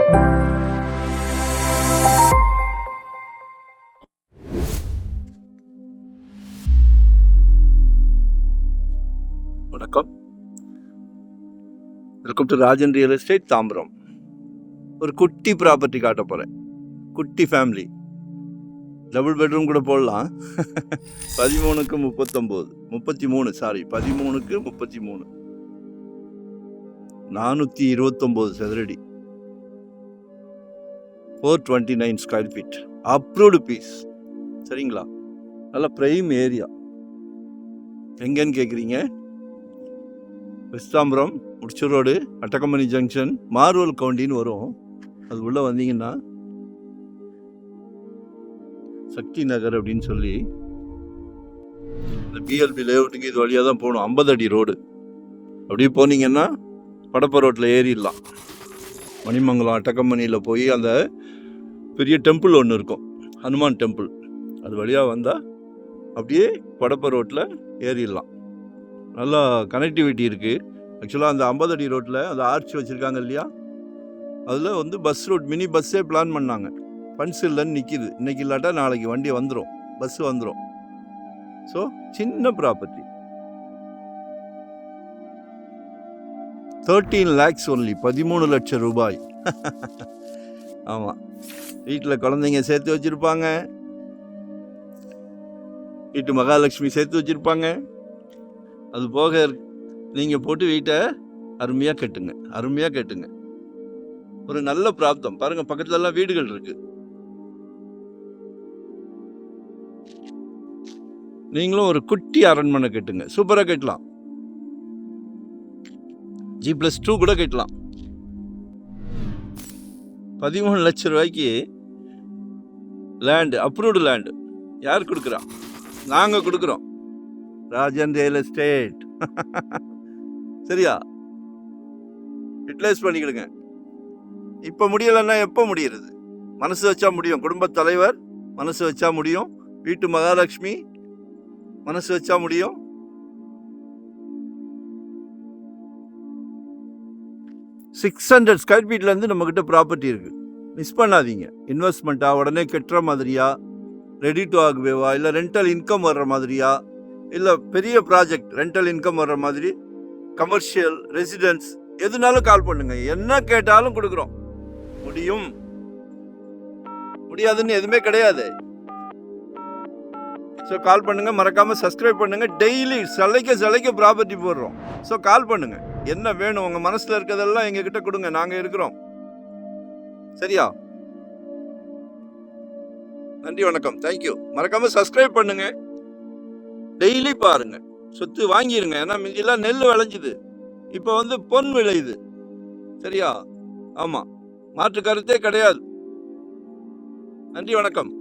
வணக்கம், welcome to Rajan real estate Tambaram. ஒரு குட்டி ப்ராப்பர்ட்டி காட்ட போகிறேன். குட்டி ஃபேமிலி, டபுள் பெட்ரூம் கூட போடலாம். 13க்கு 33 சாரி 13க்கு 33, 429 சதுரடி, 429 ஸ்கொயர் ஃபீட், அப்ரூவ்டு பீஸ். சரிங்களா? நல்ல ப்ரைம் ஏரியா. எங்கன்னு கேட்குறீங்க? வெஸ்தாம்பரம், முடிச்சூர் ரோடு, அட்டகம்பனி ஜங்ஷன், மார்வல் கவுண்டின்னு வரும். அது உள்ளே வந்தீங்கன்னா சக்தி நகர் அப்படின்னு சொல்லி இந்த பிஎல்பி லேஅவுட்டுக்கு இது வழியாக தான் போகணும். 50 அடி ரோடு. அப்படியே போனீங்கன்னா படப்ப ரோட்டில் ஏறிடலாம். மணிமங்கலம் அட்டகம்பனியில் போய் அந்த பெரிய டெம்பிள் ஒன்று இருக்கும், ஹனுமான் டெம்பிள். அது வழியாக வந்தால் அப்படியே படப்ப ரோட்டில் ஏறிடலாம். நல்லா கனெக்டிவிட்டி இருக்குது. ஆக்சுவலாக அந்த 50 அடி ரோட்டில் அந்த ஆர்ச் வச்சுருக்காங்க இல்லையா, அதில் வந்து பஸ் ரூட், மினி பஸ்ஸே பிளான் பண்ணாங்க. ஃபண்ட்ஸ் இல்லைன்னு நிற்கிது. இன்றைக்கி இல்லாட்டா நாளைக்கு வண்டி வந்துடும், பஸ்ஸு வந்துடும். ஸோ சின்ன ப்ராப்பர்ட்டி, 13 lakhs ஒன்லி, 13 லட்சம் ரூபாய். ஆமாம், வீட்டில் குழந்தைங்க சேர்த்து வச்சுருப்பாங்க, வீட்டு மகாலட்சுமி சேர்த்து வச்சுருப்பாங்க. அது போக நீங்கள் போட்டு வீட்டை அருமையாக கட்டுங்க. ஒரு நல்ல பிராப்தம் பாருங்கள். பக்கத்துலலாம் வீடுகள் இருக்கு. நீங்களும் ஒரு குட்டி அரண்மனை கட்டுங்க, சூப்பராக கட்டலாம். G+2 கூட கட்டலாம். 13 லட்சம் ரூபாய்க்கு லேண்டு, அப்ரூவ்டு லேண்டு. யார் கொடுக்குறா? நாங்கள் கொடுக்குறோம், ராஜன் ரியல் எஸ்டேட். சரியா? யூட்டிலைஸ் பண்ணிக்கிடுங்க. இப்போ முடியலைன்னா எப்போ முடியறது? மனசு வச்சா முடியும். குடும்ப தலைவர் மனசு வச்சா முடியும். வீட்டு மகாலட்சுமி மனசு வச்சா முடியும். $600 ஸ்கொயர் ஃபீட்லேருந்து நம்மக்கிட்ட ப்ராப்பர்ட்டி இருக்குது. மிஸ் பண்ணாதீங்க. இன்வெஸ்ட்மெண்ட்டாக உடனே கட்டுற மாதிரியா, ரெடி டு ஆகுவேவா, இல்லை ரெண்டல் இன்கம் வர்ற மாதிரியா, இல்லை பெரிய ப்ராஜெக்ட் ரெண்டல் இன்கம் வர்ற மாதிரி, கமர்ஷியல், ரெசிடென்ஸ், எதுனாலும் கால் பண்ணுங்க. என்ன கேட்டாலும் கொடுக்குறோம். முடியாதுன்னு எதுவுமே கிடையாது. ஸோ கால் பண்ணுங்க, மறக்காம சப்ஸ்கிரைப் பண்ணுங்க. டெய்லி சலைக்க ப்ராப்பர்ட்டி போடுறோம். ஸோ கால் பண்ணுங்க. என்ன வேணும், உங்க மனசுல இருக்கிறதெல்லாம் எங்ககிட்ட கொடுங்க, நாங்க இருக்கிறோம். சரியா? நன்றி, வணக்கம், தேங்க்யூ. மறக்காம சப்ஸ்கிரைப் பண்ணுங்க, டெய்லி பாருங்க. சொத்து வாங்கிருங்க. ஏன்னா மிஞ்சிலாம் நெல் விளைஞ்சுது, இப்போ வந்து பொன் விளையுது. சரியா? ஆமா, மாற்று கருத்தே கிடையாது. நன்றி, வணக்கம்.